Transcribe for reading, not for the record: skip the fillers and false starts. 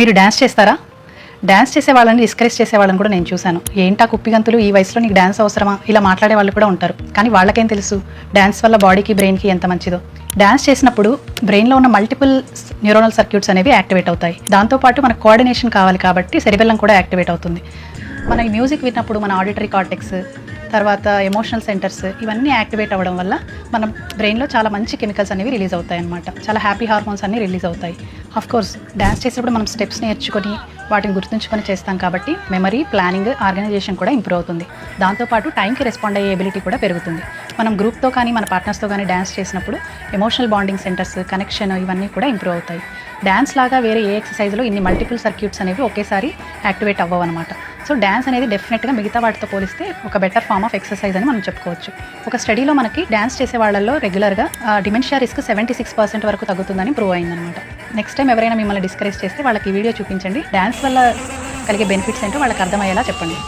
మీరు డ్యాన్స్ చేస్తారా? డ్యాన్స్ చేసే వాళ్ళని డిస్కరేజ్ చేసే వాళ్ళని కూడా నేను చూశాను. ఏంటా కుప్పిగంతులు, ఈ వయసులో నీకు డ్యాన్స్ అవసరమా, ఇలా మాట్లాడే వాళ్ళు కూడా ఉంటారు. కానీ వాళ్ళకేం తెలుసు డ్యాన్స్ వల్ల బాడీకి బ్రెయిన్కి ఎంత మంచిదో. డ్యాన్స్ చేసినప్పుడు బ్రెయిన్లో ఉన్న మల్టిపుల్ న్యూరోనల్ సర్క్యూట్స్ అనేవి యాక్టివేట్ అవుతాయి. దాంతోపాటు మనకు కోఆర్డినేషన్ కావాలి కాబట్టి సెరిబెల్లం కూడా యాక్టివేట్ అవుతుంది. మన ఈ మ్యూజిక్ విన్నప్పుడు మన ఆడిటరీ కార్టెక్స్, తర్వాత ఎమోషనల్ సెంటర్స్ ఇవన్నీ యాక్టివేట్ అవ్వడం వల్ల మన బ్రెయిన్లో చాలా మంచి కెమికల్స్ అనేవి రిలీజ్ అవుతాయి అన్నమాట. చాలా హ్యాపీ హార్మోన్స్ అన్నీ రిలీజ్ అవుతాయి. కోర్స్ డ్యాన్స్ చేసేటప్పుడు మనం స్టెప్స్ నేర్చుకొని వాటిని గుర్తుంచుకొని చేస్తాం కాబట్టి మెమరీ, ప్లానింగ్, ఆర్గనైజేషన్ కూడా ఇంప్రూవ్ అవుతుంది. దాంతోపాటు టైంకి రెస్పాండ్ అయ్యే ఎబిలిటీ కూడా పెరుగుతుంది. మనం గ్రూప్తో కానీ మన పార్ట్నర్స్తో కానీ డ్యాన్స్ చేసినప్పుడు ఎమోషనల్ బాండింగ్ సెంటర్స్, కనెక్షన్ ఇవన్నీ కూడా ఇంప్రూవ్ అవుతాయి. డ్యాన్స్ లాగా వేరే ఏ ఎక్సర్సైజ్లో ఇన్ని మల్టిపుల్ సర్క్యూట్స్ అనేవి ఒకేసారి యాక్టివేట్ అవ్వవు అనమాట. సో డ్యాన్స్ అనేది డెఫినెట్గా మిగతా వాటితో పోలిస్తే ఒక బెటర్ ఫామ్ ఆఫ్ ఎక్సర్సైజ్ అని మనం చెప్పుకోవచ్చు. ఒక స్టడీలో మనకి డ్యాన్స్ చేసే వాళ్ళల్లో రెగ్యులర్గా డిమెన్షియా రిస్క్ 76% వరకు తగ్గుతుందని ప్రూవ్ అయిందనమాట. నెక్స్ట్ టైం ఎవరైనా మిమ్మల్ని డిస్కరేజ్ చేస్తే వాళ్ళకి ఈ వీడియో చూపించండి. డ్యాన్స్ వల్ల కలిగే బెనిఫిట్స్ ఏంటో వాళ్ళకి అర్థమయ్యేలా చెప్పండి.